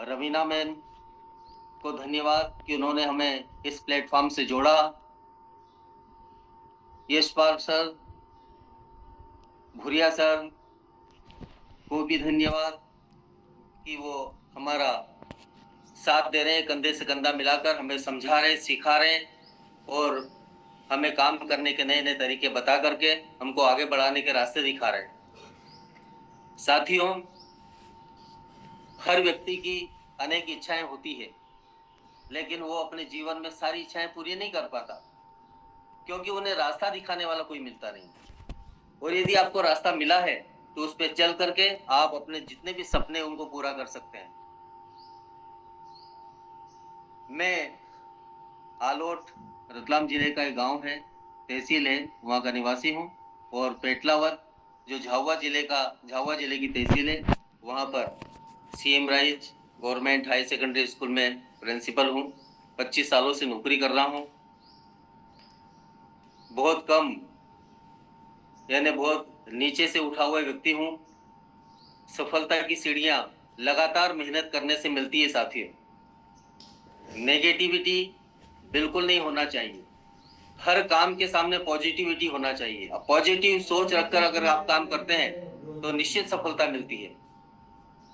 Raveena ma'am को धन्यवाद कि उन्होंने हमें इस प्लेटफॉर्म से जोड़ा। यशपाल सर, भूरिया सर को भी धन्यवाद कि वो हमारा साथ दे रहे हैं, कंधे से कंधा मिलाकर हमें समझा रहे, सिखा रहे और हमें काम करने के नए नए तरीके बता करके हमको आगे बढ़ाने के रास्ते दिखा रहे हैं। साथियों, हर व्यक्ति की अनेक इच्छाएं होती है, लेकिन वो अपने जीवन में सारी इच्छाएं पूरी नहीं कर पाता, क्योंकि उन्हें रास्ता दिखाने वाला कोई मिलता नहीं। और यदि आपको रास्ता मिला है तो उस पर चल करके आप अपने जितने भी सपने उनको पूरा कर सकते हैं। मैं आलोट, रतलाम जिले का एक गांव है, तहसील है, वहाँ का निवासी हूँ। और पेटलावर जो झाबुआ जिले की तहसील है, वहाँ पर CM rise government high secondary school में प्रिंसिपल हूँ। 25 सालों से नौकरी कर रहा हूँ। बहुत कम यानी बहुत नीचे से उठा हुआ व्यक्ति हूँ। सफलता की सीढ़ियाँ लगातार मेहनत करने से मिलती है साथियों। नेगेटिविटी बिल्कुल नहीं होना चाहिए। हर काम के सामने पॉजिटिविटी होना चाहिए। अब पॉजिटिव सोच रखकर अगर आप काम करते हैं तो निश्चित सफलता मिलती है।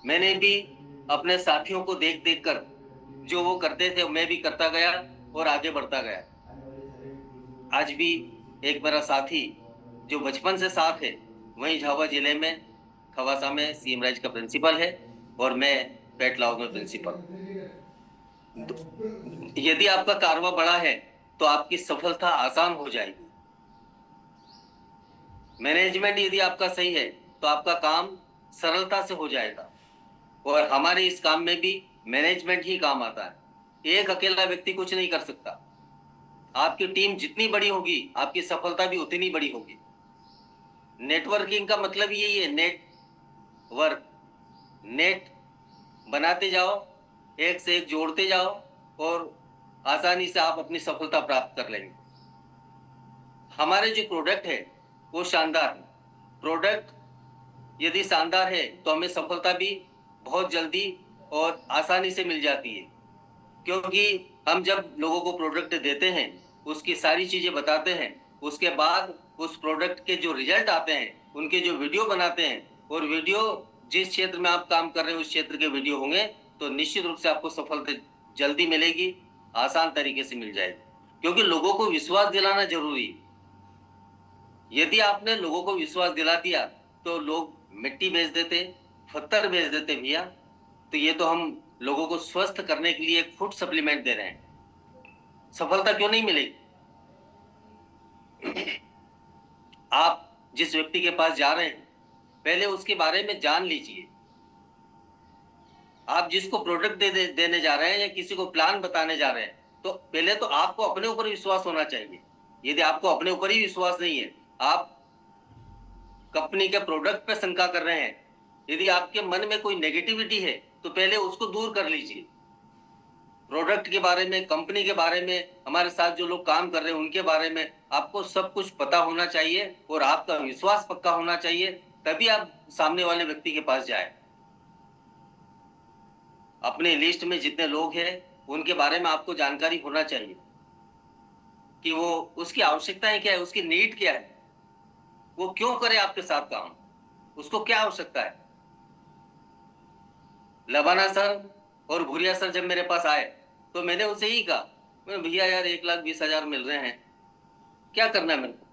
मैंने भी अपने साथियों को देख देख कर जो वो करते थे मैं भी करता गया और आगे बढ़ता गया। आज भी एक मेरा साथी जो बचपन से साथ है, वहीं झाबुआ जिले में खवासा में सीएम राइज का प्रिंसिपल है और मैं पेटलावर में प्रिंसिपल। यदि आपका कारवा बड़ा है तो आपकी सफलता आसान हो जाएगी। मैनेजमेंट यदि आपका सही है तो आपका काम सरलता से हो जाएगा। और हमारे इस काम में भी मैनेजमेंट ही काम आता है। एक अकेला व्यक्ति कुछ नहीं कर सकता। आपकी टीम जितनी बड़ी होगी आपकी सफलता भी उतनी बड़ी होगी। नेटवर्किंग का मतलब यही है, नेट बनाते जाओ, एक से एक जोड़ते जाओ और आसानी से आप अपनी सफलता प्राप्त कर लेंगे। हमारे जो प्रोडक्ट है वो शानदार है। प्रोडक्ट यदि शानदार है तो हमें सफलता भी बहुत जल्दी और आसानी से मिल जाती है, क्योंकि हम जब लोगों को प्रोडक्ट देते हैं, उसकी सारी चीजें बताते हैं, उसके बाद उस प्रोडक्ट के जो रिजल्ट आते हैं उनके जो वीडियो बनाते हैं, और वीडियो जिस क्षेत्र में आप काम कर रहे हैं उस क्षेत्र के वीडियो होंगे तो निश्चित रूप से आपको सफलता जल्दी मिलेगी, आसान तरीके से मिल जाएगी। क्योंकि लोगों को विश्वास दिलाना जरूरी है। यदि आपने लोगों को विश्वास दिला दिया तो लोग मिट्टी बेच देते, पत्थर बेच देते भैया। तो ये तो हम लोगों को स्वस्थ करने के लिए एक फूड सप्लीमेंट दे रहे हैं, सफलता क्यों नहीं मिलेगी? आप जिस व्यक्ति के पास जा रहे हैं पहले उसके बारे में जान लीजिए। आप जिसको प्रोडक्ट देने जा रहे हैं या किसी को प्लान बताने जा रहे हैं, तो पहले तो आपको अपने ऊपर विश्वास होना चाहिए। यदि आपको अपने ऊपर ही विश्वास नहीं है, आप कंपनी के प्रोडक्ट पे शंका कर रहे हैं, यदि आपके मन में कोई नेगेटिविटी है तो पहले उसको दूर कर लीजिए। प्रोडक्ट के बारे में, कंपनी के बारे में, हमारे साथ जो लोग काम कर रहे हैं उनके बारे में आपको सब कुछ पता होना चाहिए और आपका विश्वास पक्का होना चाहिए, तभी आप सामने वाले व्यक्ति के पास जाए। अपने लिस्ट में जितने लोग हैं उनके बारे में आपको जानकारी होना चाहिए कि वो उसकी आवश्यकताएं क्या है, उसकी नीड क्या है, वो क्यों करे आपके साथ काम, उसको क्या आवश्यकता है। लबाना सर और भूरिया सर जब मेरे पास आए तो मैंने उनसे ही कहा, भैया यार 1,20,000 मिल रहे हैं, क्या करना है मेरे को,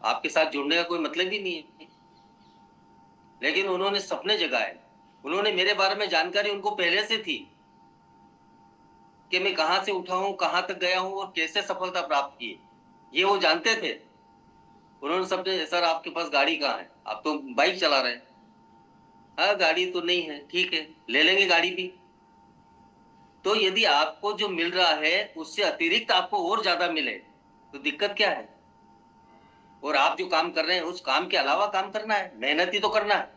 आपके साथ जुड़ने का कोई मतलब ही नहीं है। लेकिन उन्होंने सपने जगाए, उन्होंने मेरे बारे में जानकारी उनको पहले से थी कि मैं कहां से उठा हूं, कहां तक गया हूं और कैसे सफलता प्राप्त की, ये वो जानते थे। उन्होंने सबने, सर आपके पास गाड़ी कहाँ है, आप तो बाइक चला रहे हैं। हाँ गाड़ी तो नहीं है, ठीक है ले लेंगे गाड़ी भी। तो यदि आपको जो मिल रहा है उससे अतिरिक्त आपको और ज्यादा मिले तो दिक्कत क्या है? और आप जो काम कर रहे हैं उस काम के अलावा काम करना है, मेहनत ही तो करना है,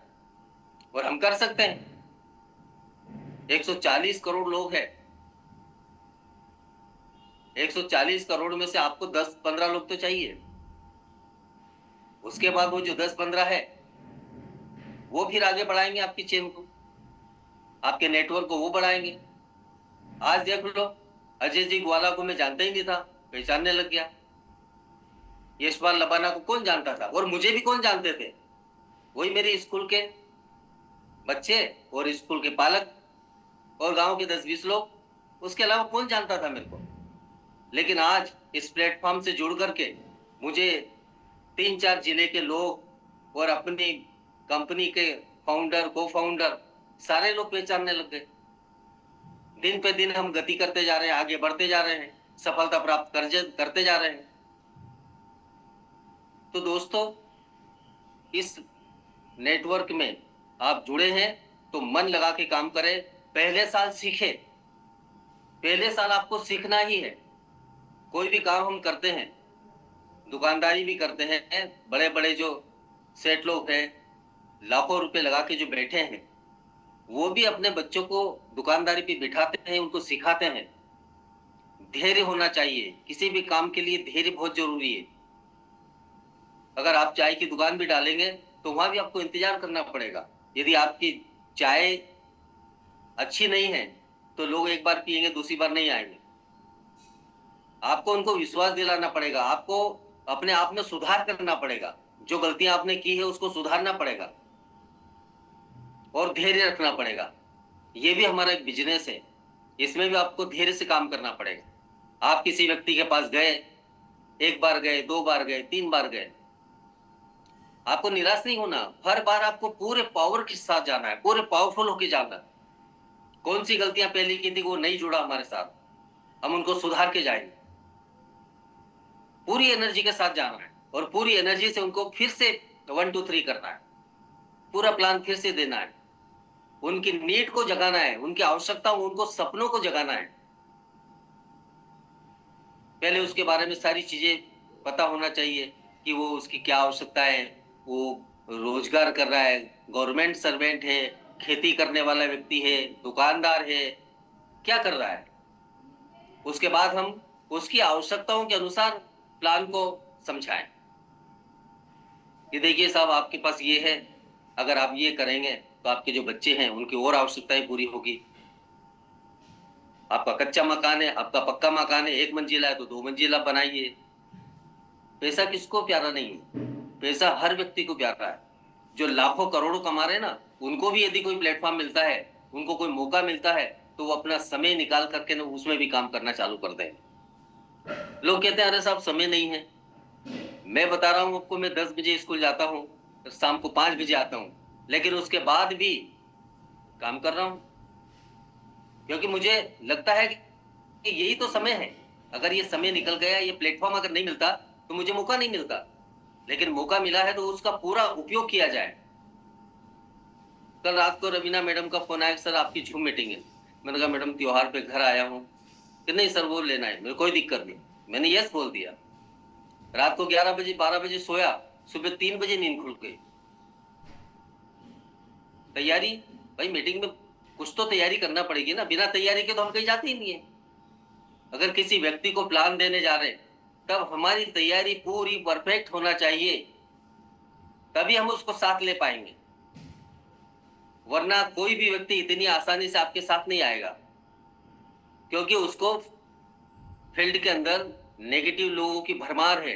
और हम कर सकते हैं। 140 करोड़ लोग हैं, 140 करोड़ में से आपको 10-15 लोग तो चाहिए। उसके बाद वो जो 10-15 है वो फिर आगे बढ़ाएंगे आपकी चेन को। आपके नेटवर्क को वो बढ़ाएंगे। आज देख लो, अजय जी ग्वाला को मैं जानता ही नहीं था, पहचानने लग गया। यशपाल लबाना को कौन जानता था, और मुझे भी कौन जानते थे? वही मेरे स्कूल के बच्चे और स्कूल के पालक और गांव के 10-20 लोग, उसके अलावा कौन जानता था मेरे को। लेकिन आज इस प्लेटफॉर्म से जुड़ करके मुझे 3-4 जिले के लोग और अपनी कंपनी के फाउंडर, को फाउंडर, सारे लोग पहचानने लग गए। दिन पे दिन हम गति करते जा रहे हैं, आगे बढ़ते जा रहे हैं, सफलता प्राप्त करते जा रहे हैं। तो दोस्तों, इस नेटवर्क में आप जुड़े हैं तो मन लगा के काम करें। पहले साल सीखे, पहले साल आपको सीखना ही है। कोई भी काम हम करते हैं, दुकानदारी भी करते हैं, बड़े बड़े जो सेठ लोग हैं, लाखों रुपए लगा के जो बैठे हैं, वो भी अपने बच्चों को दुकानदारी पे बिठाते हैं, उनको सिखाते हैं। धैर्य होना चाहिए, किसी भी काम के लिए धैर्य बहुत जरूरी है। अगर आप चाय की दुकान भी डालेंगे तो वहां भी आपको इंतजार करना पड़ेगा। यदि आपकी चाय अच्छी नहीं है तो लोग एक बार पिएंगे, दूसरी बार नहीं आएंगे। आपको उनको विश्वास दिलाना पड़ेगा, आपको अपने आप में सुधार करना पड़ेगा, जो गलतियां आपने की है उसको सुधारना पड़ेगा और धैर्य रखना पड़ेगा। ये भी हमारा एक बिजनेस है, इसमें भी आपको धैर्य से काम करना पड़ेगा। आप किसी व्यक्ति के पास गए, 1 बार गए, 2 बार गए, 3 बार गए, आपको निराश नहीं होना। हर बार आपको पूरे पावर के साथ जाना है, पूरे पावरफुल होके जाना है। कौन सी गलतियां पहले की थी वो नहीं जुड़ा हमारे साथ, हम उनको सुधार के जाएंगे। पूरी एनर्जी के साथ जाना है और पूरी एनर्जी से उनको फिर से 1 2 3 करना है, पूरा प्लान फिर से देना है, उनकी नीड को जगाना है, उनकी आवश्यकताओं, उनको सपनों को जगाना है। पहले उसके बारे में सारी चीजें पता होना चाहिए कि वो उसकी क्या आवश्यकता है, वो रोजगार कर रहा है, गवर्नमेंट सर्वेंट है, खेती करने वाला व्यक्ति है, दुकानदार है, क्या कर रहा है। उसके बाद हम उसकी आवश्यकताओं के अनुसार प्लान को समझाएं। ये देखिए साहब, आपके पास ये है, अगर आप ये करेंगे तो आपके जो बच्चे हैं उनकी और आवश्यकताएं पूरी होगी। आपका कच्चा मकान है, आपका पक्का मकान है, 1 मंजिला है तो 2 मंजिला बनाइए। पैसा किसको प्यारा नहीं है, पैसा हर व्यक्ति को प्यारा है। जो लाखों करोड़ों कमा रहे हैं ना, उनको भी यदि कोई प्लेटफॉर्म मिलता है, उनको कोई मौका मिलता है, तो वो अपना समय निकाल करके ना उसमें भी काम करना चालू कर दें। लोग कहते हैं अरे साहब समय नहीं है। मैं बता रहा हूं आपको, मैं 10 बजे स्कूल जाता हूं, शाम को 5 बजे आता हूं, लेकिन उसके बाद भी काम कर रहा हूं, क्योंकि मुझे लगता है कि यही तो समय है। अगर ये समय निकल गया, ये प्लेटफॉर्म अगर नहीं मिलता तो मुझे मौका नहीं मिलता, लेकिन मौका मिला है तो उसका पूरा उपयोग किया जाए। कल रात को रवीना मैडम का फोन आया, सर आपकी जूम मीटिंग है। मैंने कहा मैडम त्योहार पे घर आया हूँ। कि नहीं सर वो लेना है, मेरे कोई दिक्कत नहीं। मैंने यस बोल दिया। रात को 11 बजे 12 बजे सोया, सुबह 3 बजे नींद खुल गई। तैयारी, भाई मीटिंग में कुछ तो तैयारी करना पड़ेगी ना, बिना तैयारी के तो हम कहीं जाते ही नहीं है। अगर किसी व्यक्ति को प्लान देने जा रहे हैं तब हमारी तैयारी पूरी परफेक्ट होना चाहिए, तभी हम उसको साथ ले पाएंगे। वरना कोई भी व्यक्ति इतनी आसानी से आपके साथ नहीं आएगा, क्योंकि उसको फील्ड के अंदर नेगेटिव लोगों की भरमार है।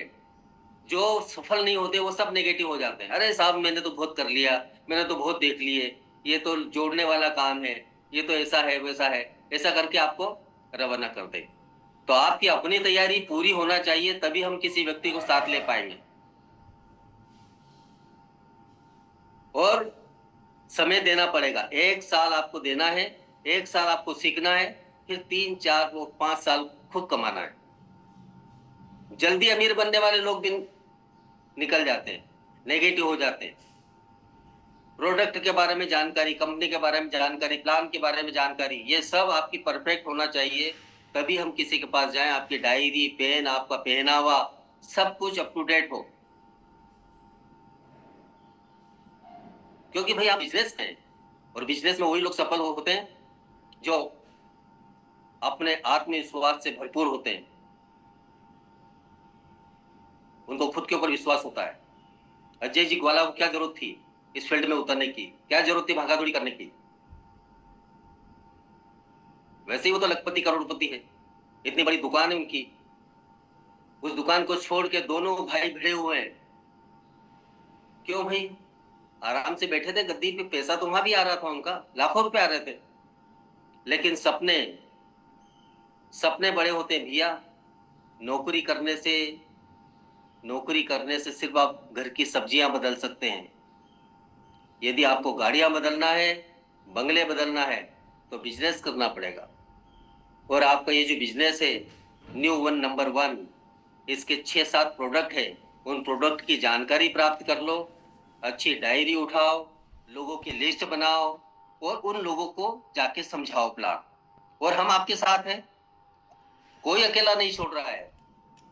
जो सफल नहीं होते वो सब नेगेटिव हो जाते हैं। अरे साहब मैंने तो बहुत कर लिया, मैंने तो बहुत देख लिए, ये तो जोड़ने वाला काम है, ये तो ऐसा है वैसा है, ऐसा करके आपको रवाना कर दे। तो आपकी अपनी तैयारी पूरी होना चाहिए, तभी हम किसी व्यक्ति को साथ ले पाएंगे। और समय देना पड़ेगा, 1 साल आपको देना है, 1 साल आपको सीखना है, फिर 3 4 5 साल खुद कमाना है। जल्दी अमीर बनने वाले लोग भी निकल जाते हैं, नेगेटिव हो जाते हैं। प्रोडक्ट के बारे में जानकारी, कंपनी के बारे में जानकारी, प्लान के बारे में जानकारी, ये सब आपकी परफेक्ट होना चाहिए, तभी हम किसी के पास जाएं। आपकी डायरी, पेन, आपका पहनावा, सब कुछ अप टू डेट हो। क्योंकि भाई आप बिजनेस में, और बिजनेस में वही लोग सफल होते हैं जो अपने आत्मविश्वास से भरपूर होते हैं, उनको खुद के ऊपर विश्वास होता है। अजय जी ग्वाला को क्या जरूरत थी इस फील्ड में उतरने की, क्या जरूरत थी भागादौड़ी करने की? वैसे ही वो तो लखपति करोड़पति है, इतनी बड़ी दुकान है उनकी। उस दुकान को छोड़ के दोनों भाई भिड़े हुए हैं। क्यों भाई? आराम से बैठे थे गद्दी पे, पैसा तो वहां भी आ रहा था उनका, लाखों रुपए आ रहे थे। लेकिन सपने सपने बड़े होते हैं भैया। नौकरी करने से नौकरी करने से सिर्फ आप घर की सब्जियां बदल सकते हैं। यदि आपको गाड़ियां बदलना है, बंगले बदलना है, तो बिजनेस करना पड़ेगा। और आपका ये जो बिजनेस है न्यू वन नंबर 1, इसके 6-7 प्रोडक्ट है। उन प्रोडक्ट की जानकारी प्राप्त कर लो, अच्छी डायरी उठाओ, लोगों की लिस्ट बनाओ और उन लोगों को जाके समझाओ प्लान। और हम आपके साथ हैं, कोई अकेला नहीं छोड़ रहा है।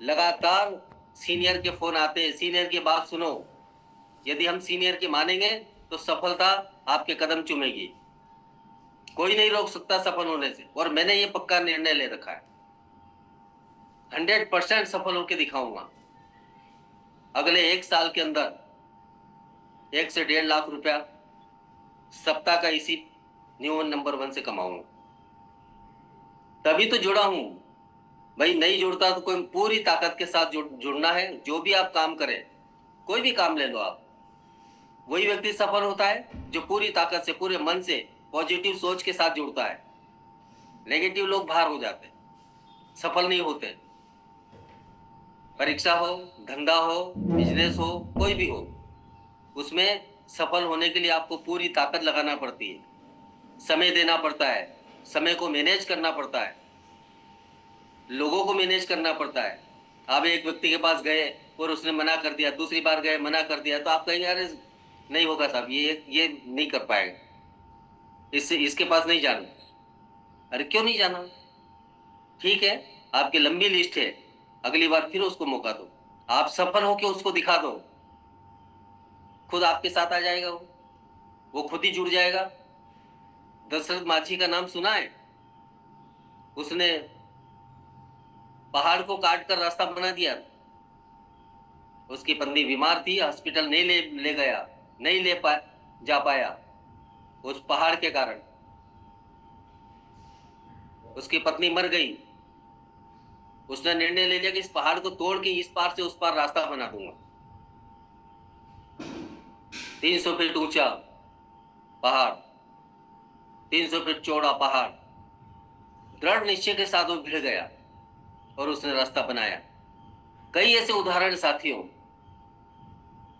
लगातार सीनियर के फोन आते हैं, सीनियर की बात सुनो। यदि हम सीनियर की मानेंगे तो सफलता आपके कदम चूमेगी। कोई नहीं रोक सकता सफल होने से। और मैंने ये पक्का निर्णय ले रखा है, 100% सफल होकर दिखाऊंगा। अगले 1 साल के अंदर 1 से 1.5 लाख रुपया सप्ताह का इसी न्यू वन नंबर 1 से कमाऊंगा। तभी तो जुड़ा हूं भाई। नहीं जुड़ता तो कोई पूरी ताकत के साथ जुड़ना है। जो भी आप काम करें, कोई भी काम ले लो आप, वही व्यक्ति सफल होता है जो पूरी ताकत से, पूरे मन से, पॉजिटिव सोच के साथ जुड़ता है। नेगेटिव लोग बाहर हो जाते, सफल नहीं होते। परीक्षा हो, धंधा हो, बिजनेस हो, कोई भी हो, उसमें सफल होने के लिए आपको पूरी ताकत लगाना पड़ती है, समय देना पड़ता है, समय को मैनेज करना पड़ता है, लोगों को मैनेज करना पड़ता है। आप एक व्यक्ति के पास गए और उसने मना कर दिया, दूसरी बार गए मना कर दिया, तो आप कहेंगे अरे नहीं होगा साहब, ये नहीं कर पाएगा, इसके पास नहीं जाना। अरे क्यों नहीं जाना? ठीक है, आपकी लंबी लिस्ट है, अगली बार फिर उसको मौका दो। आप सफल होके उसको दिखा दो, खुद आपके साथ आ जाएगा। वो खुद ही जुड़ जाएगा। दशरथ माझी का नाम सुना है? उसने पहाड़ को काट कर रास्ता बना दिया। उसकी पत्नी बीमार थी, हॉस्पिटल नहीं ले गया, नहीं जा पाया उस पहाड़ के कारण। उसकी पत्नी मर गई। उसने निर्णय ले लिया कि इस पहाड़ को तोड़ के इस पार से उस पार रास्ता बना दूंगा। 300 फीट ऊंचा पहाड़, 300 फीट चौड़ा पहाड़। दृढ़ निश्चय के साथ वो भिड़ गया और उसने रास्ता बनाया। कई ऐसे उदाहरण साथियों,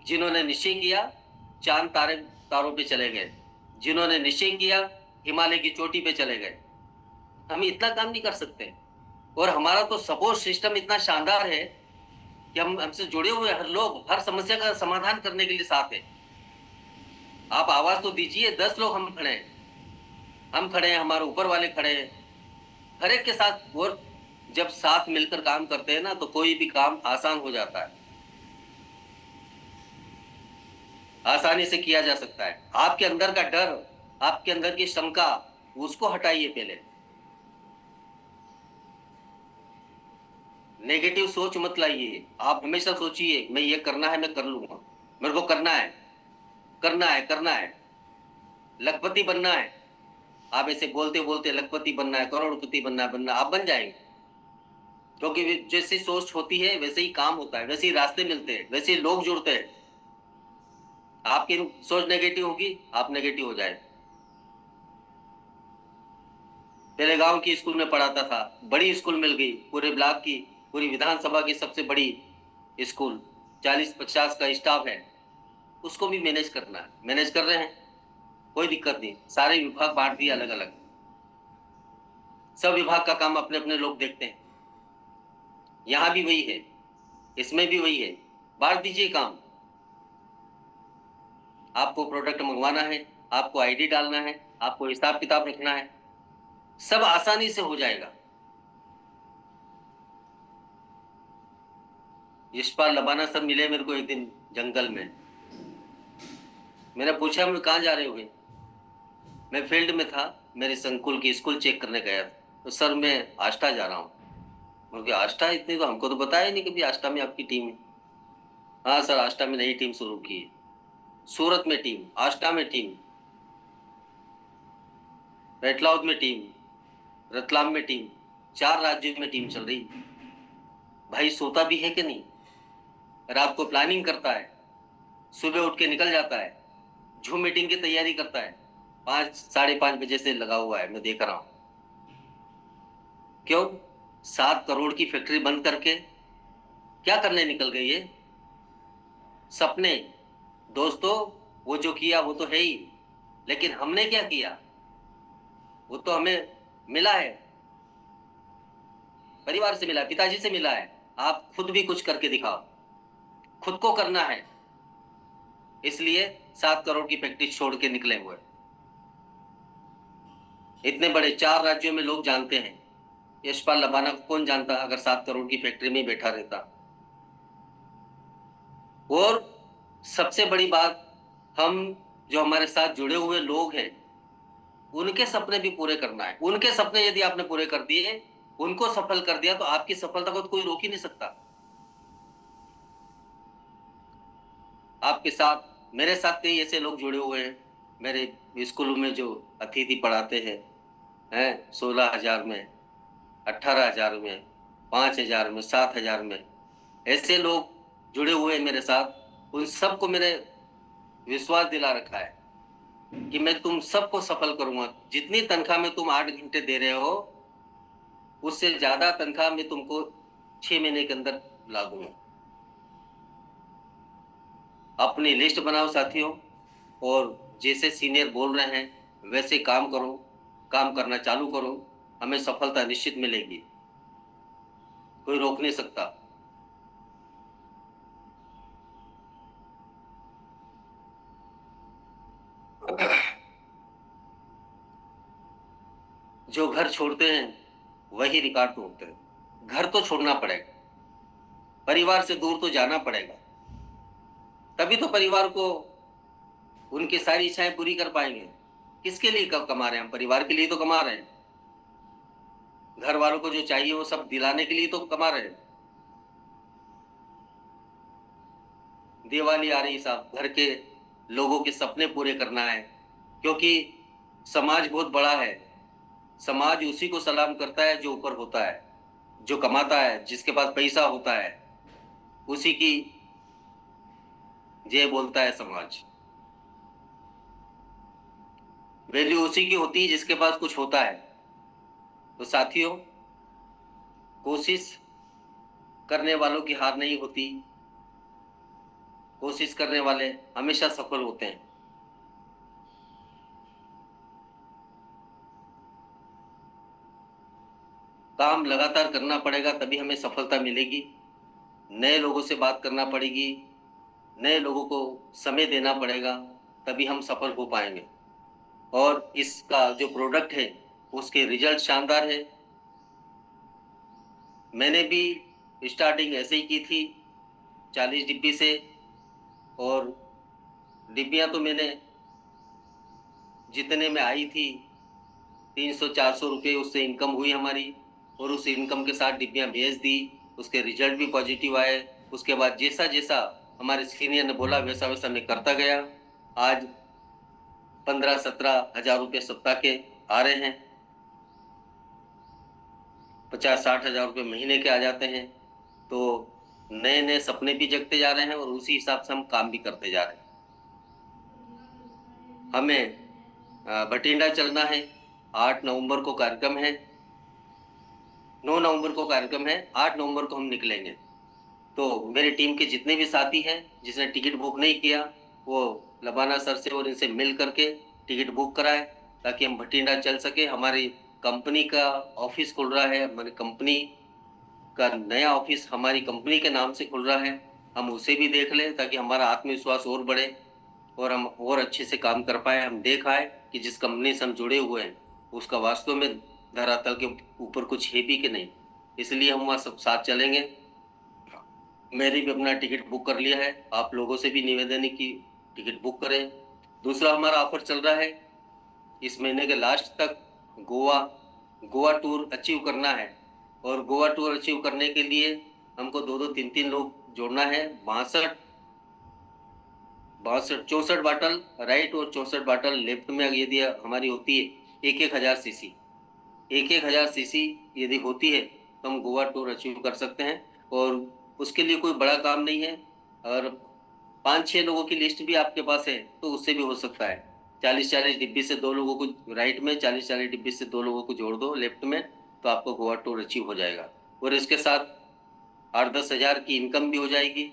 जिन्होंने निश्चय किया चांद तारों पे चले गए, जिन्होंने निश्चय किया हिमालय की चोटी पे चले गए। हम इतना काम नहीं कर सकते। और हमारा तो सपोर्ट सिस्टम इतना शानदार है कि हमसे जुड़े हुए हर लोग हर समस्या का समाधान करने के लिए साथ है। आप आवाज तो दीजिए, 10 लोग हम खड़े हैं, हमारे ऊपर वाले खड़े हैं, हर एक के साथ। और जब साथ मिलकर काम करते हैं ना, तो कोई भी काम आसान हो जाता है, आसानी से किया जा सकता है। आपके अंदर का डर, आपके अंदर की शंका, उसको हटाइए पहले। नेगेटिव सोच मत लाइए। आप हमेशा सोचिए मैं ये करना है, मैं कर लूंगा, मेरे को करना है, करना है, करना है, लखपति बनना है। आप ऐसे बोलते बोलते लखपति बनना है, करोड़पति बनना है, आप बन जाएंगे। क्योंकि जैसी सोच होती है वैसे ही काम होता है, वैसे ही रास्ते मिलते हैं, वैसे ही लोग जुड़ते हैं। आपकी सोच नेगेटिव होगी, आप नेगेटिव हो जाए। पहले गांव की स्कूल में पढ़ाता था, बड़ी स्कूल मिल गई, पूरे ब्लॉक की, पूरी विधानसभा की सबसे बड़ी स्कूल, 40-50 का स्टाफ है, उसको भी मैनेज करना है। मैनेज कर रहे हैं, कोई दिक्कत नहीं। सारे विभाग बांट दिए अलग अलग, सब विभाग का काम अपने अपने लोग देखते हैं। यहां भी वही है, इसमें भी वही है, बांट दीजिए काम। आपको प्रोडक्ट मंगवाना है, आपको आईडी डालना है, आपको हिसाब किताब रखना है, सब आसानी से हो जाएगा। यशपाल लबाना सर मिले मेरे को एक दिन जंगल में। मैंने पूछा मैं कहाँ जा रहे हो? मैं फील्ड में था, मेरे संकुल की स्कूल चेक करने गया। तो सर मैं आष्टा जा रहा हूँ। बोल के आष्टा? इतनी तो हमको तो बताया नहीं कि आष्टा में आपकी टीम है। हाँ सर, आष्टा में नई टीम शुरू की है, सूरत में टीम, आष्टा में टीम, पेटलाउद में टीम। रतलाम में टीम, 4 राज्यों में टीम चल रही। भाई सोता भी है कि नहीं? रात को प्लानिंग करता है, सुबह उठ के निकल जाता है, जूम मीटिंग की तैयारी करता है, 5 साढ़े 5 बजे से लगा हुआ है, मैं देख रहा हूं। क्यों? 7 करोड़ की फैक्ट्री बंद करके क्या करने निकल गई है? सपने। दोस्तों, वो जो किया वो तो है ही, लेकिन हमने क्या किया वो तो हमें मिला है, परिवार से मिला है, पिताजी से मिला है। आप खुद भी कुछ करके दिखाओ, खुद को करना है, इसलिए 7 करोड़ की फैक्ट्री छोड़ के निकले हुए। इतने बड़े 4 राज्यों में लोग जानते हैं, यशपाल लबाना को कौन जानता अगर 7 करोड़ की फैक्ट्री में बैठा रहता। और सबसे बड़ी बात, हम जो हमारे साथ जुड़े हुए लोग हैं उनके सपने भी पूरे करना है। उनके सपने यदि आपने पूरे कर दिए, उनको सफल कर दिया, तो आपकी सफलता को तो कोई रोक ही नहीं सकता। आपके साथ, मेरे साथ कई ऐसे लोग जुड़े हुए हैं, मेरे स्कूलों में जो अतिथि पढ़ाते हैं 16,000 में, 18,000 में, 5,000 में, 7,000 में, ऐसे लोग जुड़े हुए हैं मेरे साथ। उन सबको मैंने विश्वास दिला रखा है कि मैं तुम सबको सफल करूंगा। जितनी तनख्वाह में तुम 8 घंटे दे रहे हो, उससे ज्यादा तनख्वाह मैं तुमको 6 महीने के अंदर ला दूंगा। अपनी लिस्ट बनाओ साथियों, और जैसे सीनियर बोल रहे हैं वैसे काम करो, काम करना चालू करो, हमें सफलता निश्चित मिलेगी, कोई रोक नहीं सकता। जो घर छोड़ते हैं वही रिकॉर्ड तोड़ते हैं। घर तो छोड़ना पड़ेगा, परिवार से दूर तो जाना पड़ेगा, तभी तो परिवार को उनकी सारी इच्छाएं पूरी कर पाएंगे। किसके लिए कमा रहे हैं हम? परिवार के लिए तो कमा रहे हैं। घर वालों को जो चाहिए वो सब दिलाने के लिए तो कमा रहे हैं। दिवाली आ रही साहब, घर के लोगों के सपने पूरे करना है, क्योंकि समाज बहुत बड़ा है। समाज उसी को सलाम करता है जो ऊपर होता है, जो कमाता है, जिसके पास पैसा होता है, उसी की जय बोलता है समाज। वैल्यू उसी की होती है जिसके पास कुछ होता है। तो साथियों, कोशिश करने वालों की हार नहीं होती, कोशिश करने वाले हमेशा सफल होते हैं। काम लगातार करना पड़ेगा, तभी हमें सफलता मिलेगी। नए लोगों से बात करना पड़ेगी, नए लोगों को समय देना पड़ेगा, तभी हम सफल हो पाएंगे। और इसका जो प्रोडक्ट है उसके रिजल्ट शानदार है। मैंने भी स्टार्टिंग ऐसे ही की थी, 40 डिब्बी से, और डिब्बियां तो मैंने जितने में आई थी 300-400 रुपये उससे इनकम हुई हमारी, और उस इनकम के साथ डिब्बियां भेज दी। उसके रिजल्ट भी पॉजिटिव आए। उसके बाद जैसा जैसा हमारे सीनियर ने बोला वैसा वैसा मैं करता गया। आज 15-17 हजार रुपये सप्ताह के आ रहे हैं, 50-60 हजार रुपये महीने के आ जाते हैं। तो नए नए सपने भी जगते जा रहे हैं और उसी हिसाब से हम काम भी करते जा रहे हैं। हमें बठिंडा चलना है, 8 नवंबर को कार्यक्रम है, 9 नवंबर को कार्यक्रम है, 8 नवंबर को हम निकलेंगे। तो मेरी टीम के जितने भी साथी हैं जिसने टिकट बुक नहीं किया, वो लबाना सर से और इनसे मिल करके टिकट बुक कराए, ताकि हम बठिंडा चल सके। हमारी कंपनी का ऑफिस खुल रहा है, हमारी कंपनी का नया ऑफिस हमारी कंपनी के नाम से खुल रहा है, हम उसे भी देख लें ताकि हमारा आत्मविश्वास और बढ़े और हम और अच्छे से काम कर पाए। हम देख आए कि जिस कंपनी से हम जुड़े हुए हैं उसका वास्तव में धरातल के ऊपर कुछ है भी कि नहीं, इसलिए हम वहाँ सब साथ चलेंगे। मैंने भी अपना टिकट बुक कर लिया है, आप लोगों से भी निवेदन है कि टिकट बुक करें। दूसरा हमारा ऑफर चल रहा है, इस महीने के लास्ट तक गोवा टूर अचीव करना है, और गोवा टूर अचीव करने के लिए हमको 2-2, 3-3 लोग जोड़ना है। 64 बाटल राइट और 64 बाटल लेफ्ट में यदि हमारी होती है, 1-1 हजार सीसी, 1,000 सीसी यदि होती है तो हम गोवा टूर अचीव कर सकते हैं। और उसके लिए कोई बड़ा काम नहीं है। और 5-6 लोगों की लिस्ट भी आपके पास है तो उससे भी हो सकता है। 40-40 डिब्बी से 2 लोगों को राइट में, 40-40 डिब्बी से 2 लोगों को जोड़ दो लेफ्ट में, तो आपको गोवा टूर अचीव हो जाएगा। और इसके साथ 8-10 हज़ार की इनकम भी हो जाएगी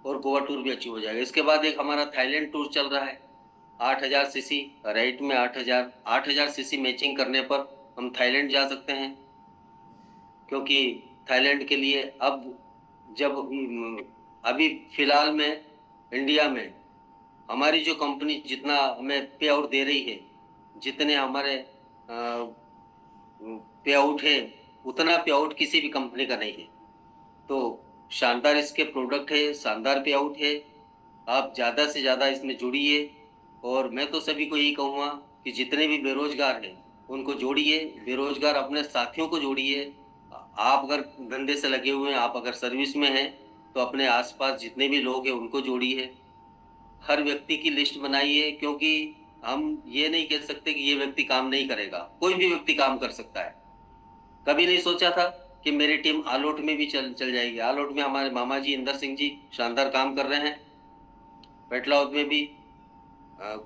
और गोवा टूर भी अचीव हो जाएगा। इसके बाद एक हमारा थाईलैंड टूर चल रहा है, 8,000 सीसी राइट में, 8,000 सीसी मैचिंग करने पर हम थाईलैंड जा सकते हैं। क्योंकि थाईलैंड के लिए अब जब अभी फिलहाल में इंडिया में हमारी जो कंपनी जितना हमें पे आउट दे रही है, जितने हमारे पे आउट है, उतना पे आउट किसी भी कंपनी का नहीं है। तो शानदार इसके प्रोडक्ट है, शानदार पे आउट है। आप ज़्यादा से ज़्यादा इसमें जुड़िए। और मैं तो सभी को यही कहूँगा कि जितने भी बेरोजगार हैं उनको जोड़िए, बेरोजगार अपने साथियों को जोड़िए। आप अगर धंधे से लगे हुए हैं, आप अगर सर्विस में हैं, तो अपने आसपास जितने भी लोग हैं उनको जोड़िए। हर व्यक्ति की लिस्ट बनाइए, क्योंकि हम ये नहीं कह सकते कि ये व्यक्ति काम नहीं करेगा, कोई भी व्यक्ति काम कर सकता है। कभी नहीं सोचा था कि मेरी टीम आलोट में भी चल जाएगी। आलोट में हमारे मामा जी इंदर सिंह जी शानदार काम कर रहे हैं। पेटलाउद में भी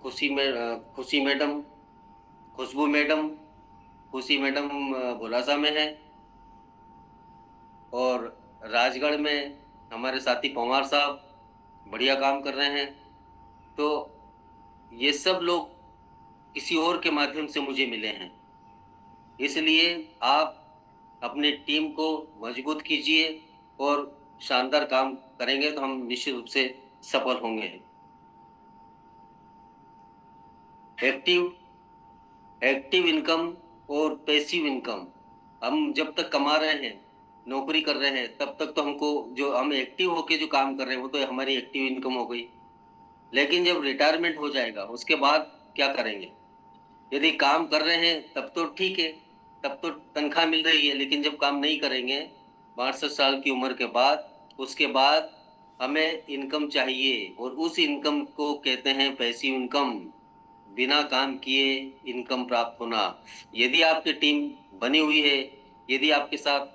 खुशी मैडम, खुशबू मैडम, खुशी मैडम भोलासा में है। और राजगढ़ में हमारे साथी पवार साहब बढ़िया काम कर रहे हैं। तो ये सब लोग किसी और के माध्यम से मुझे मिले हैं। इसलिए आप अपनी टीम को मजबूत कीजिए और शानदार काम करेंगे तो हम निश्चित रूप से सफल होंगे। एक्टिव इनकम और पैसिव इनकम, हम जब तक कमा रहे हैं, नौकरी कर रहे हैं, तब तक तो हमको, जो हम एक्टिव होके जो काम कर रहे हैं वो तो हमारी एक्टिव इनकम हो गई। लेकिन जब रिटायरमेंट हो जाएगा उसके बाद क्या करेंगे? यदि काम कर रहे हैं तब तो ठीक है, तब तो तनख्वाह मिल रही है। लेकिन जब काम नहीं करेंगे 62 साल की उम्र के बाद, उसके बाद हमें इनकम चाहिए। और उस इनकम को कहते हैं पैसिव इनकम, बिना काम किए इनकम प्राप्त होना। यदि आपकी टीम बनी हुई है, यदि आपके साथ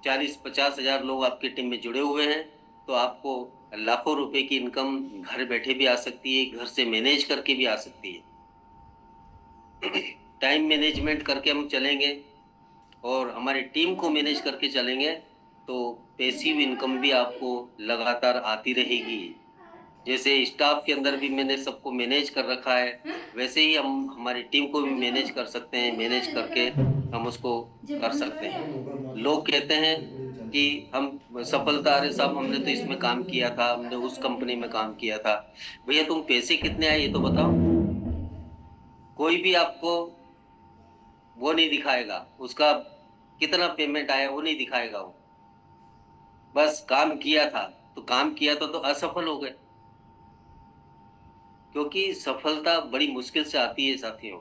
40-50 हज़ार लोग आपकी टीम में जुड़े हुए हैं, तो आपको लाखों रुपए की इनकम घर बैठे भी आ सकती है, घर से मैनेज करके भी आ सकती है। टाइम मैनेजमेंट करके हम चलेंगे और हमारी टीम को मैनेज करके चलेंगे तो पैसिव इनकम भी आपको लगातार आती रहेगी। जैसे स्टाफ के अंदर भी मैंने सबको मैनेज कर रखा है, वैसे ही हम हमारी टीम को भी मैनेज कर सकते हैं। मैनेज करके हम उसको कर सकते हैं। लोग कहते हैं कि हम सफलता, अरे साहब हमने तो इसमें काम किया था, हमने उस कंपनी में काम किया था। भैया तुम पैसे कितने आए ये तो बताओ। कोई भी आपको वो नहीं दिखाएगा, उसका कितना पेमेंट आया वो नहीं दिखाएगा। वो बस काम किया था, तो काम किया तो असफल हो गए। क्योंकि सफलता बड़ी मुश्किल से आती है साथियों,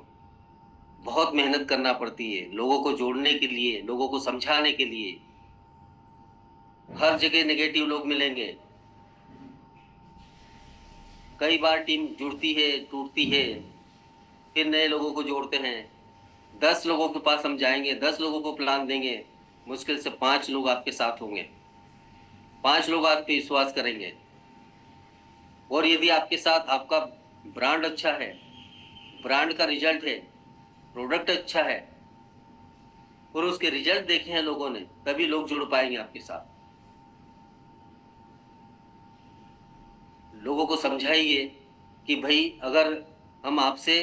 बहुत मेहनत करना पड़ती है लोगों को जोड़ने के लिए, लोगों को समझाने के लिए। हर जगह नेगेटिव लोग मिलेंगे। कई बार टीम जुड़ती है, टूटती है, फिर नए लोगों को जोड़ते हैं। 10 लोगों के पास हम जाएंगे, 10 लोगों को प्लान देंगे, मुश्किल से 5 लोग आपके साथ होंगे, 5 लोग आप पे विश्वास करेंगे। और यदि आपके साथ आपका ब्रांड अच्छा है, ब्रांड का रिजल्ट है, प्रोडक्ट अच्छा है और उसके रिजल्ट देखे हैं लोगों ने, तभी लोग जुड़ पाएंगे आपके साथ। लोगों को समझाइए कि भाई अगर हम आपसे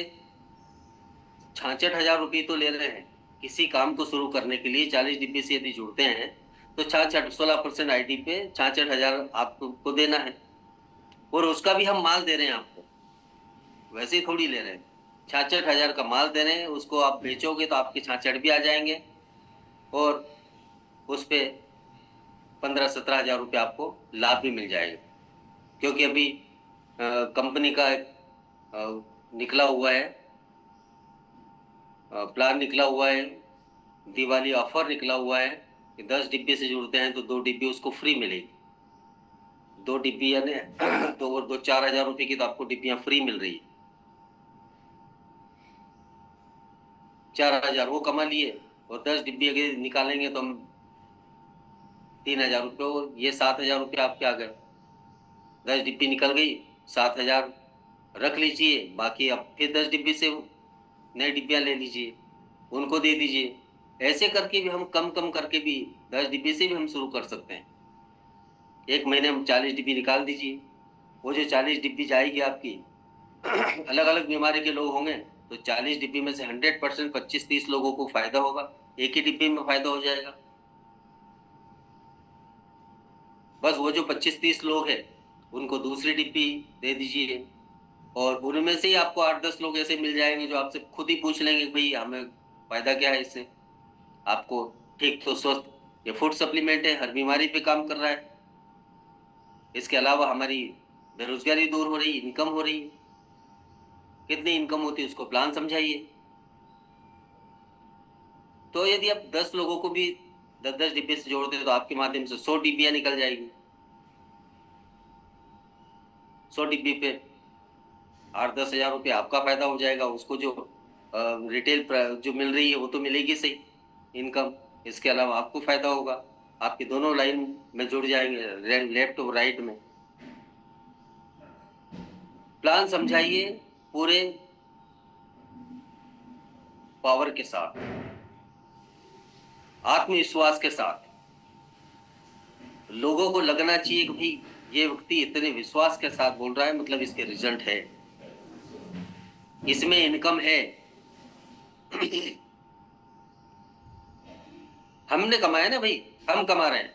66,000 रुपये तो ले रहे हैं किसी काम को शुरू करने के लिए, 40 डिब्बे से यदि जुड़ते हैं तो 16% आईडी पे 66,000 आपको देना है। और उसका भी हम माल दे रहे हैं आपको, वैसे ही थोड़ी ले रहे हैं। 66,000 का माल दे रहे हैं, उसको आप बेचोगे तो आपके 66 भी आ जाएंगे और उस पे 15-17 हज़ार रुपये आपको लाभ भी मिल जाएगा। क्योंकि अभी कंपनी का निकला हुआ है, प्लान निकला हुआ है, दिवाली ऑफर निकला हुआ है कि 10 डिब्बे से जुड़ते हैं तो 2 डिब्बे उसको फ्री मिलेगी। 2 डिब्बी यानी तो 4 हज़ार रुपये की तो आपको डिब्बियाँ फ्री मिल रही है। 4,000 वो कमा लिए, और 10 डिब्बी अगर निकालेंगे तो हम 3,000 रुपये, और ये 7,000 रुपये आपके आ गए। 10 डिब्बी निकल गई, 7,000 रख लीजिए, बाकी अब फिर 10 डिब्बी से नई डिब्बियाँ ले लीजिए, उनको दे दीजिए। ऐसे करके भी हम कम कम करके भी 10 डिब्बी से भी हम शुरू कर सकते हैं। एक महीने में 40 डिब्बी निकाल दीजिए। वो जो 40 डिब्बी जाएगी आपकी, अलग अलग बीमारी के लोग होंगे, तो 40 डिब्बी में से 100% 25-30 लोगों को फायदा होगा, एक ही डिब्बी में फायदा हो जाएगा। बस वो जो 25-30 लोग हैं उनको दूसरी डिब्बी दे दीजिए, और उनमें से ही आपको 8-10 लोग ऐसे मिल जाएंगे जो आपसे खुद ही पूछ लेंगे भाई हमें फायदा क्या है इससे। आपको ठीक तो स्वस्थ, ये फूड सप्लीमेंट है, हर बीमारी पे काम कर रहा है। इसके अलावा हमारी बेरोजगारी दूर हो रही, इनकम हो रही है। कितनी इनकम होती है उसको प्लान समझाइए। तो यदि आप 10 लोगों को भी 10-10 डिब्बे से जोड़ते हैं तो आपके माध्यम से 100 डिब्बियां निकल जाएगी। 100 डिब्बी पे 8-10 हज़ार रुपये आपका फायदा हो जाएगा। उसको जो रिटेल जो मिल रही है वो तो मिलेगी सही इनकम, इसके अलावा आपको फायदा होगा। आपके दोनों लाइन में जुड़ जाएंगे, लेफ्ट और राइट में। प्लान समझाइए पूरे पावर के साथ, आत्मविश्वास के साथ। लोगों को लगना चाहिए कि भाई ये व्यक्ति इतने विश्वास के साथ बोल रहा है, मतलब इसके रिजल्ट है, इसमें इनकम है। हमने कमाया ना भाई, हम कमा रहे हैं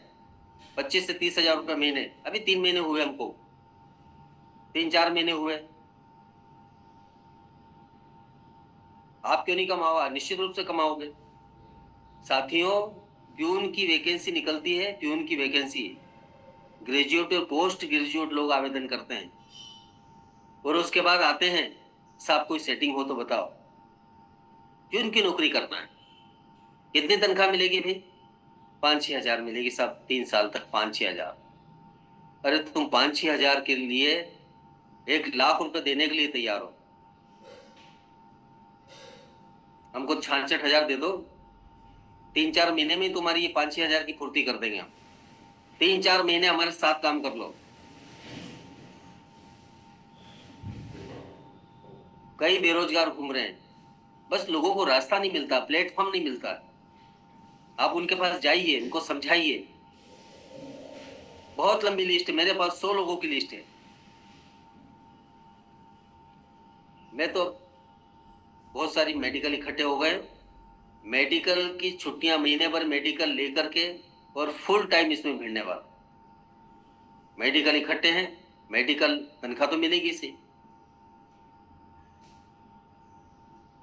25 से 30 हज़ार रुपये महीने। अभी 3 महीने हुए हमको, 3-4 महीने हुए। आप क्यों नहीं कमाओ? निश्चित रूप से कमाओगे साथियों। प्यून की वैकेंसी निकलती है, प्यून की वैकेंसी, ग्रेजुएट और पोस्ट ग्रेजुएट लोग आवेदन करते हैं, और उसके बाद आते हैं साहब कोई सेटिंग हो तो बताओ। प्यून की नौकरी करना है, कितनी तनख्वाह मिलेगी भाई? 5-6 हज़ार मिलेगी साहब, 3 साल तक 5-6 हज़ार। अरे तुम 5-6 हज़ार के लिए 1 लाख रुपए देने के लिए तैयार हो? हमको 66 हज़ार दे दो, 3-4 महीने में तुम्हारी ये 5-6 हज़ार की पूर्ति कर देंगे हम। 3-4 महीने हमारे साथ काम कर लो। कई बेरोजगार घूम रहे हैं, बस लोगों को रास्ता नहीं मिलता, प्लेटफॉर्म नहीं मिलता। आप उनके पास जाइए, उनको समझाइए। बहुत लंबी लिस्ट है, मेरे पास 100 लोगों की लिस्ट है। मैं तो बहुत सारी मेडिकल इकट्ठे हो गए, मेडिकल की छुट्टियां महीने भर मेडिकल लेकर के, और फुल टाइम इसमें भिड़ने वाला। मेडिकल इकट्ठे हैं, मेडिकल तनख्वाह तो मिलेगी सी,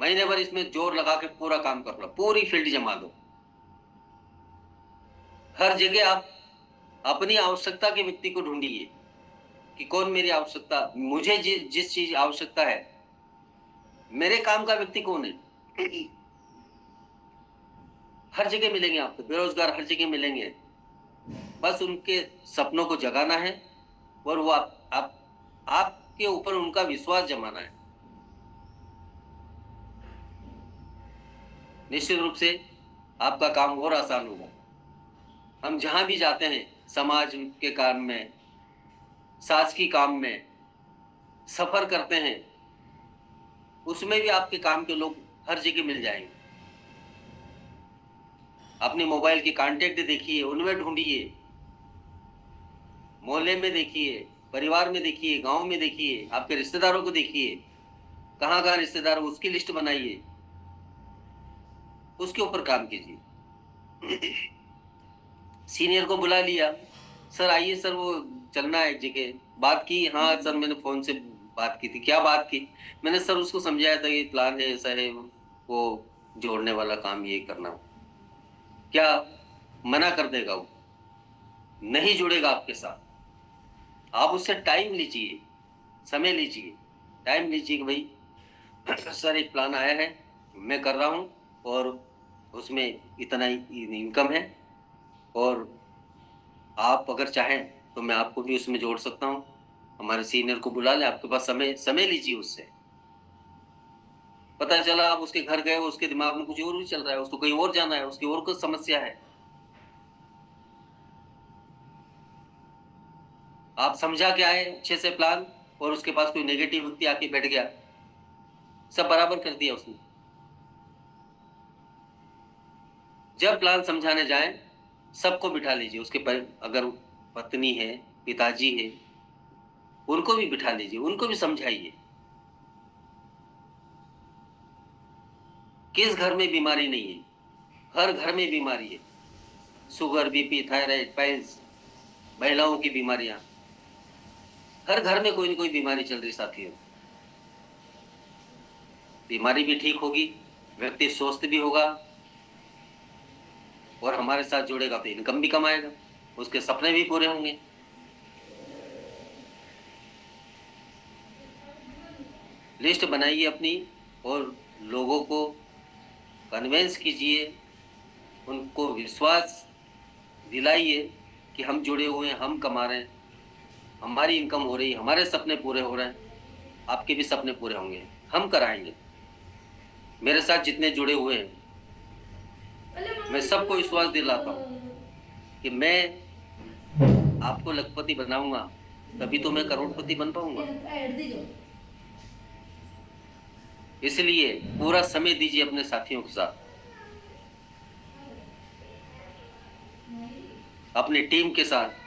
महीने भर इसमें जोर लगा के पूरा काम कर लो, पूरी फील्ड जमा दो। हर जगह आप अपनी आवश्यकता के व्यक्ति को ढूंढिए कि कौन मेरी आवश्यकता, मुझे जिस चीज आवश्यकता है, मेरे काम का व्यक्ति कौन है। हर जगह मिलेंगे आपको बेरोजगार, हर जगह मिलेंगे। बस उनके सपनों को जगाना है, और वो आपके ऊपर उनका विश्वास जमाना है। निश्चित रूप से आपका काम और आसान होगा। हम जहां भी जाते हैं, समाज के काम में, शासकीय काम में सफर करते हैं, उसमें भी आपके काम के लोग हर जगह मिल जाएंगे। अपने मोबाइल के कांटेक्ट देखिए, उनमें ढूंढिए, मोहल्ले में देखिए, परिवार में देखिए, गांव में देखिए, आपके रिश्तेदारों को देखिए, कहाँ कहाँ रिश्तेदार, उसकी लिस्ट बनाइए, उसके ऊपर काम कीजिए। सीनियर को बुला लिया, सर आइए सर, वो चलना है एक जगह, बात की। हाँ सर मैंने फोन से बात की थी। क्या बात की? मैंने सर उसको समझाया था ये प्लान है, ऐसा है, वो जोड़ने वाला काम ये करना। क्या मना कर देगा? वो नहीं जुड़ेगा आपके साथ। आप उससे टाइम लीजिए, समय लीजिए, टाइम लीजिए कि भाई सर एक प्लान आया है, मैं कर रहा हूँ, और उसमें इतना इनकम है, और आप अगर चाहें तो मैं आपको भी उसमें जोड़ सकता हूँ। हमारे सीनियर को बुला ले, आपके पास समय लीजिए उससे। पता चला आप उसके घर गए, उसके दिमाग में कुछ और भी चल रहा है, उसको कहीं और जाना है, उसकी और कुछ समस्या है। आप समझा के आए अच्छे से प्लान, और उसके पास कोई नेगेटिव व्यक्ति आके बैठ गया, सब बराबर कर दिया उसने। जब प्लान समझाने जाए सबको बिठा लीजिए, उसके पर अगर पत्नी है, पिताजी है, उनको भी बिठा लीजिए, उनको भी समझाइए। किस घर में बीमारी नहीं है? हर घर में बीमारी है। शुगर, बीपी, थायराइड, पाइल्स, महिलाओं की बीमारियां, हर घर में कोई ना कोई बीमारी चल रही साथियों। बीमारी भी ठीक होगी, व्यक्ति स्वस्थ भी होगा, और हमारे साथ जुड़ेगा तो इनकम भी कमाएगा, उसके सपने भी पूरे होंगे। लिस्ट बनाइए अपनी, और लोगों को कन्वेंस कीजिए, उनको विश्वास दिलाइए कि हम जुड़े हुए हैं, हम कमा रहे हैं, हमारी इनकम हो रही है, हमारे सपने पूरे हो रहे हैं, आपके भी सपने पूरे होंगे, हम कराएंगे। मेरे साथ जितने जुड़े हुए हैं, मैं सबको विश्वास दिलाता हूँ कि मैं आपको लखपति बनाऊंगा, तभी तो मैं करोड़पति बन पाऊंगा। इसलिए पूरा समय दीजिए अपने साथियों के साथ, अपनी टीम के साथ।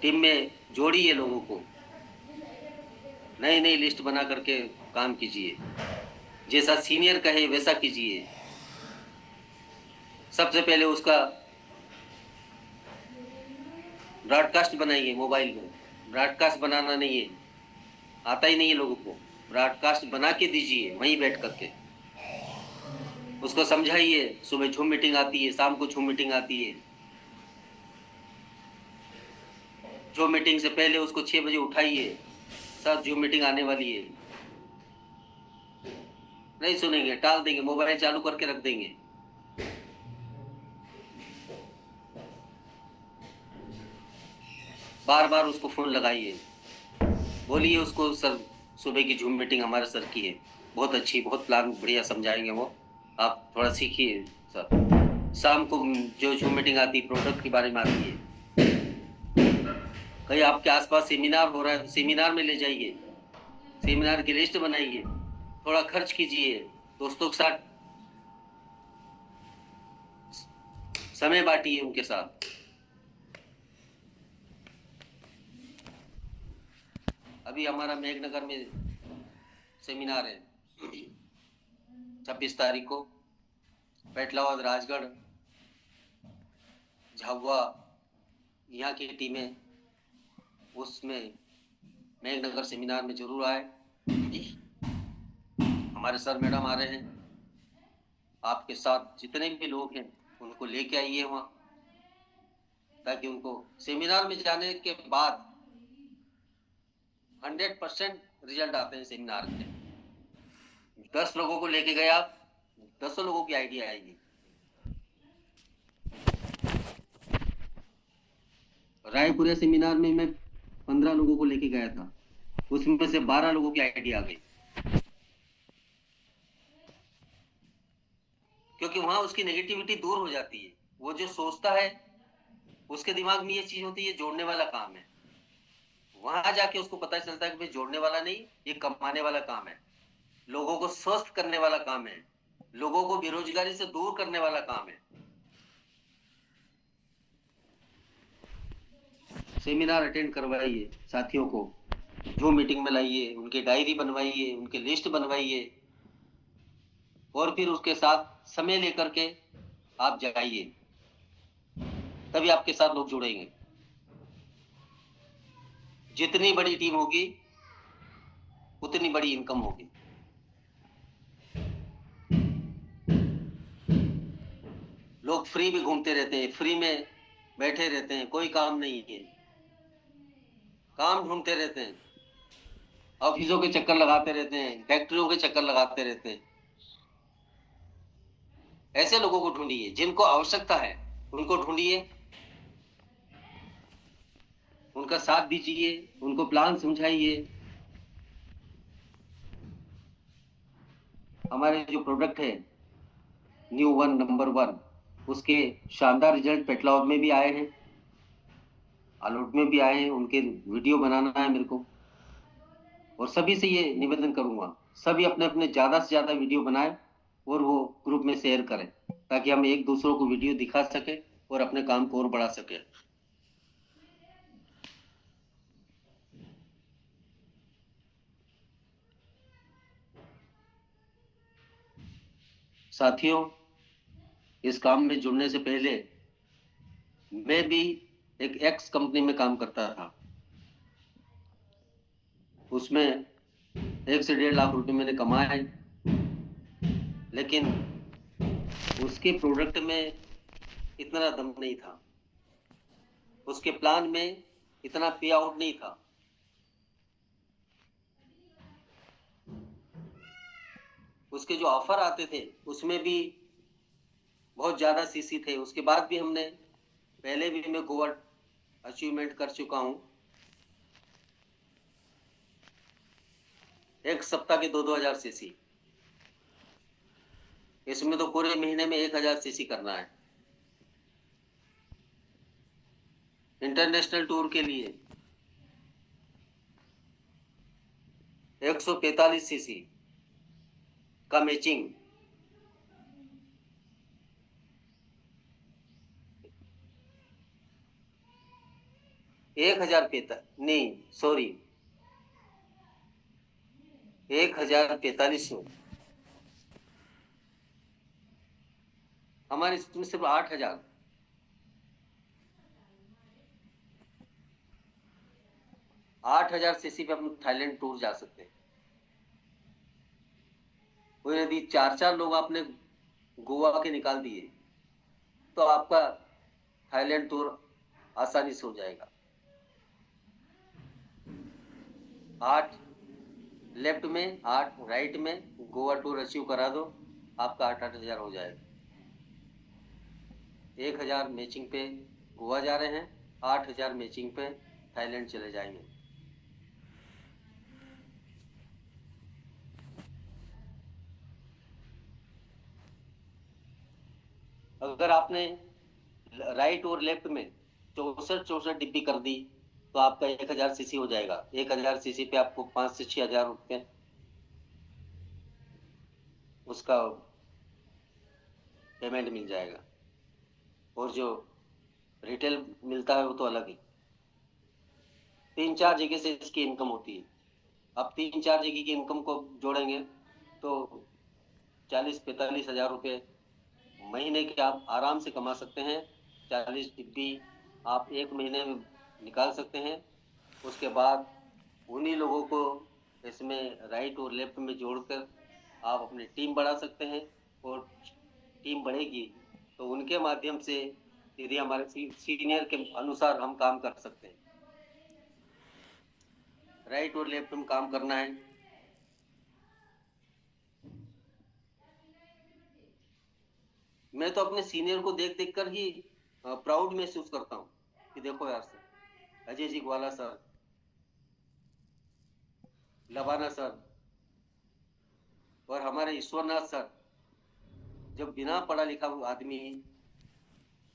टीम में जोड़िए लोगों को, नई नई लिस्ट बना करके काम कीजिए, जैसा सीनियर कहे वैसा कीजिए। सबसे पहले उसका ब्रॉडकास्ट बनाइए मोबाइल में। ब्रॉडकास्ट बनाना नहीं है, आता ही नहीं है लोगों को, ब्रॉडकास्ट बना के दीजिए वहीं बैठ करके। उसको समझाइए, सुबह झूम मीटिंग आती है, शाम को झूम मीटिंग आती है। झूम मीटिंग से पहले उसको 6 बजे उठाइए, सर झूम मीटिंग आने वाली है। नहीं सुनेंगे, टाल देंगे, मोबाइल चालू करके रख देंगे। बार बार उसको फोन लगाइए, बोलिए उसको, सर सुबह की झूम मीटिंग हमारे सर की है, बहुत अच्छी, बहुत प्लान बढ़िया समझाएंगे वो, आप थोड़ा सीखिए सर। शाम को जो झूम मीटिंग आती है प्रोडक्ट के बारे में आती है। कहीं आपके आसपास सेमिनार हो रहा है तो सेमिनार में ले जाइए, सेमिनार की लिस्ट बनाइए, थोड़ा खर्च कीजिए, दोस्तों के साथ समय बांटिए उनके साथ। अभी हमारा मेघनगर में सेमिनार है 26 तारीख को, पेटलावाद, राजगढ़, झाबुआ, यहाँ की टीमें उसमें मेघनगर सेमिनार में जरूर आए। हमारे सर मैडम आ रहे हैं, आपके साथ जितने भी लोग हैं उनको लेके आइए वहाँ, ताकि उनको सेमिनार में जाने के बाद 100% रिजल्ट आते हैं सेमिनार के। 10 लोगों को लेके गए आप, 10 लोगों की आइडिया आएगी। रायपुरा सेमिनार में मैं 15 लोगों को लेके गया था, उसमें से 12 लोगों की आइडिया आ गई, क्योंकि वहां उसकी नेगेटिविटी दूर हो जाती है। वो जो सोचता है उसके दिमाग में ये चीज होती है, जोड़ने वाला काम है। वहां जाके उसको पता चलता है कि भाई जोड़ने वाला नहीं, ये कमाने वाला काम है, लोगों को स्वस्थ करने वाला काम है, लोगों को बेरोजगारी से दूर करने वाला काम है। सेमिनार अटेंड करवाइए साथियों को, जो मीटिंग में लाइए, उनकी डायरी बनवाइए, उनकी लिस्ट बनवाइए, और फिर उसके साथ समय लेकर के आप जाइए, तभी आपके साथ लोग जुड़ेंगे। जितनी बड़ी टीम होगी उतनी बड़ी इनकम होगी। लोग फ्री में घूमते रहते हैं, फ्री में बैठे रहते हैं, कोई काम नहीं है, काम ढूंढते रहते हैं, ऑफिसों के चक्कर लगाते रहते हैं, फैक्ट्रियों के चक्कर लगाते रहते हैं। ऐसे लोगों को ढूंढिए, जिनको आवश्यकता है उनको ढूंढिए, उनका साथ दीजिए, उनको प्लान समझाइए, हमारे जो प्रोडक्ट है न्यू वन नंबर वन, उसके शानदार रिजल्ट पेटलाउड में भी आए हैं, आलोट में भी आए हैं। उनके वीडियो बनाना है मेरे को, और सभी से ये निवेदन करूंगा, सभी अपने अपने ज्यादा से ज्यादा वीडियो बनाएं और वो ग्रुप में शेयर करें, ताकि हम एक दूसरों को वीडियो दिखा सके और अपने काम को और बढ़ा सके। साथियों, इस काम में जुड़ने से पहले मैं भी एक एक्स कंपनी में काम करता था। उसमें 1 से 1.5 लाख रुपए मैंने कमाए, लेकिन उसके प्रोडक्ट में इतना दम नहीं था, उसके प्लान में इतना पे आउट नहीं था। उसके जो ऑफर आते थे उसमें भी बहुत ज्यादा सीसी थे। उसके बाद भी हमने, पहले भी मैं गोवा अचीवमेंट कर चुका हूं, एक सप्ताह के 2-2 हजार सीसी। इसमें तो पूरे महीने में 1,000 सीसी करना है। इंटरनेशनल टूर के लिए 145 सीसी का मैचिंग, 1,4500। हमारे इसमें सिर्फ 8,000 सीसी पे हम थाईलैंड टूर जा सकते हैं। और यदि 4-4 लोग आपने गोवा के निकाल दिए तो आपका थाईलैंड टूर आसानी से हो जाएगा। 8 लेफ्ट में, 8 राइट में गोवा टूर अचीव करा दो, आपका 8-8 हजार हो जाएगा। 1,000 मैचिंग पे गोवा जा रहे हैं, 8,000 मैचिंग पे थाईलैंड चले जाएंगे। अगर आपने राइट और लेफ्ट में 64 डिब्बी कर दी तो आपका 1,000 सीसी हो जाएगा। 1,000 सीसी पे आपको 5 से 6 हजार रुपये उसका पेमेंट मिल जाएगा, और जो रिटेल मिलता है वो तो अलग ही। 3-4 जगह से इसकी इनकम होती है। अब 3-4 जगह की इनकम को जोड़ेंगे तो 40-45 हजार रुपये महीने के आप आराम से कमा सकते हैं। 40 डिब्बी आप एक महीने में निकाल सकते हैं। उसके बाद उन्हीं लोगों को इसमें राइट और लेफ्ट में जोड़कर आप अपनी टीम बढ़ा सकते हैं, और टीम बढ़ेगी तो उनके माध्यम से यदि हमारे सीनियर के अनुसार हम काम कर सकते हैं। राइट और लेफ्ट में काम करना है। मैं तो अपने सीनियर को देख देख कर ही प्राउड महसूस करता हूँ कि देखो यार सर, अजय जी ग्वाला सर, लबाना सर और हमारे ईश्वरनाथ सर, जब बिना पढ़ा लिखा आदमी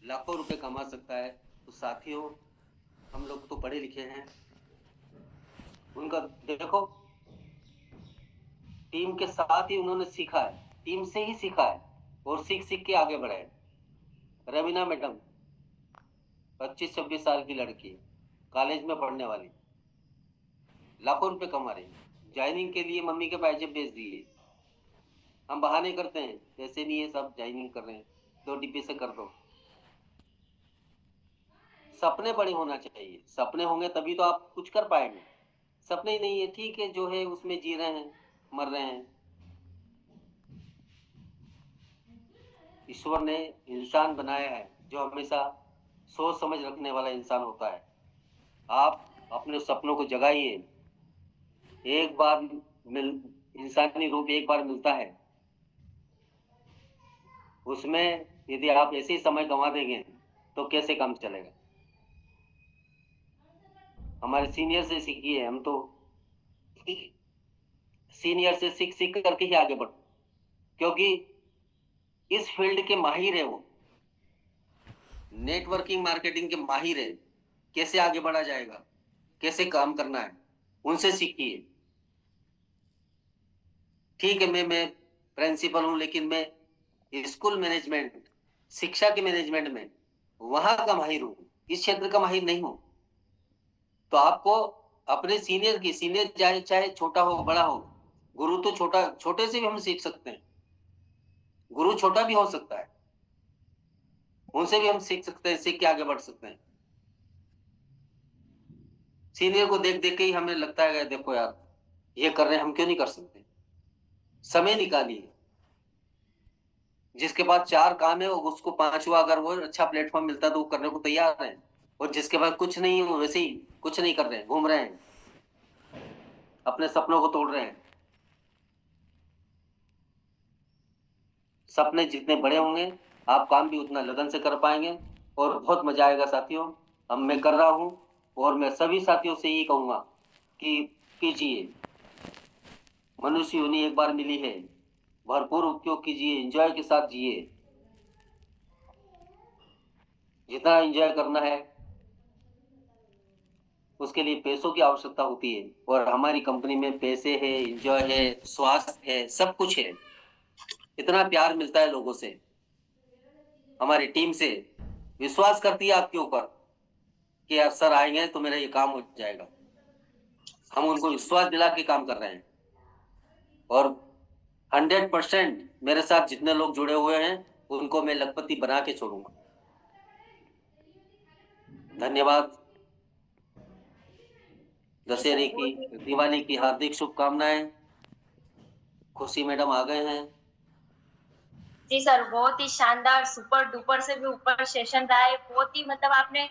लाखों रुपए कमा सकता है, तो साथियों हम लोग तो पढ़े लिखे हैं। उनका देखो, टीम के साथ ही उन्होंने सीखा है, टीम से ही सीखा है और सीख सीख के आगे बढ़े। रवीना मैडम 25-26 साल की लड़की, कॉलेज में पढ़ने वाली, लाखों रुपए कमा रही, ज्वाइनिंग के लिए मम्मी के पैसे भेज दिए। हम बहाने करते हैं, ऐसे नहीं है, सब ज्वाइनिंग कर रहे हैं, 2 डिब्बे से कर दो। सपने बड़े होना चाहिए, सपने होंगे तभी तो आप कुछ कर पाएंगे। सपने ही नहीं है, ठीक है, जो है उसमें जी रहे हैं, मर रहे हैं। ईश्वर ने इंसान बनाया है जो हमेशा सोच समझ रखने वाला इंसान होता है। आप अपने सपनों को जगाइए। एक बार मिल इंसानी रूप एक बार मिलता है, उसमें यदि आप ऐसे ही समय गंवा देंगे तो कैसे काम चलेगा। हमारे सीनियर से सीखिए, हम तो सीनियर से सीख सीख करके ही आगे बढ़। क्योंकि इस फील्ड के माहिर है वो, नेटवर्किंग मार्केटिंग के माहिर है। कैसे आगे बढ़ा जाएगा, कैसे काम करना है, उनसे सीखिए। ठीक है, मैं प्रिंसिपल हूं, लेकिन मैं स्कूल मैनेजमेंट, शिक्षा के मैनेजमेंट में वहां का माहिर हूं, इस क्षेत्र का माहिर नहीं हूं। तो आपको अपने सीनियर की, सीनियर चाहे चाहे छोटा हो बड़ा हो, गुरु तो छोटा, छोटे से भी हम सीख सकते हैं। गुरु छोटा भी हो सकता है, उनसे भी हम सीख सकते हैं, सीख के आगे बढ़ सकते हैं। सीनियर को देख देख के ही हमें लगता है देखो यार ये कर रहे हैं, हम क्यों नहीं कर सकते। समय निकालिए। जिसके पास चार काम है उसको पांचवा अगर वो अच्छा प्लेटफॉर्म मिलता है तो वो करने को तैयार है। और जिसके पास कुछ नहीं है वो वैसे ही कुछ नहीं कर रहे हैं, घूम रहे हैं, अपने सपनों को तोड़ रहे हैं। सपने जितने बड़े होंगे आप काम भी उतना लगन से कर पाएंगे और बहुत मजा आएगा साथियों। अब मैं कर रहा हूं और मैं सभी साथियों से यही कहूंगा कि कीजिए। मनुष्य योनि एक बार मिली है, भरपूर उपयोग कीजिए, एंजॉय के साथ जिए। जितना एंजॉय करना है उसके लिए पैसों की आवश्यकता होती है, और हमारी कंपनी में पैसे है, एंजॉय है, स्वास्थ्य है, सब कुछ है। इतना प्यार मिलता है लोगों से, हमारी टीम से विश्वास करती है आपके ऊपर कि यार सर आएंगे तो मेरा ये काम हो जाएगा। हम उनको विश्वास दिला के काम कर रहे हैं और 100% मेरे साथ जितने लोग जुड़े हुए हैं उनको मैं लखपति बना के छोड़ूंगा। धन्यवाद। जी सर, दशहरे की, दिवाली की हार्दिक शुभकामनाएं। खुशी मैडम आ गए हैं। जी सर, बहुत ही शानदार, सुपर डुपर से भी ऊपर सेशन रहा है। बहुत ही मतलब आपने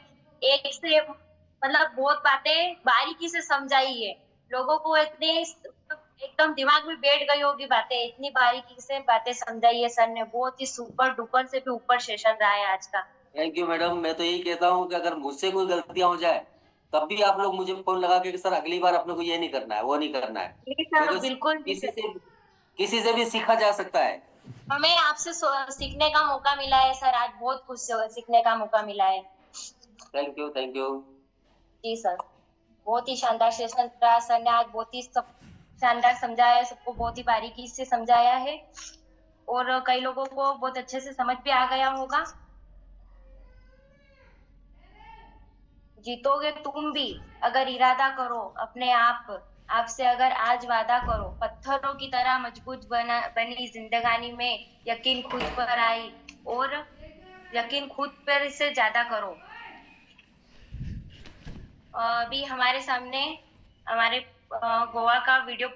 एक से मतलब बहुत बातें बारीकी से समझाई है। लोगों को इतनी एकदम दिमाग में बैठ गई होगी बातें, इतनी बारीकी से बातें समझाई है सर ने। बहुत ही सुपर डुपर से भी ऊपर सेशन रहा है आज का। Thank you madam. मैं तो यही कहता हूँ कि अगर मुझसे कोई गलतियां हो जाए तब भी आप लोग मुझे फोन लगा के कि सर अगली बार अपने को ये नहीं करना है, वो नहीं करना है। जी सर, क्योंकि बिल्कुल भी किसी सर। से किसी से भी सीखा जा सकता है। हमें आपसे सीखने का मौका मिला है सर, आज बहुत कुछ सीखने का मौका मिला है। Thank you, thank you. जी सर, बहुत ही शानदार सेशन रहा। सर ने आज बहुत ही सब शानदार समझाया है, सबको बहुत ही बारीकी से समझाया है और कई लोगों को बहुत अच्छे से समझ भी आ गया होगा। जीतोगे तुम भी अगर इरादा करो अपने आपसे अगर आज वादा करो। पत्थरों की तरह मजबूत बनी जिंदगानी में यकीन खुद पर आई और यकीन खुद पर से ज्यादा करो। अभी हमारे सामने हमारे गोवा का वीडियो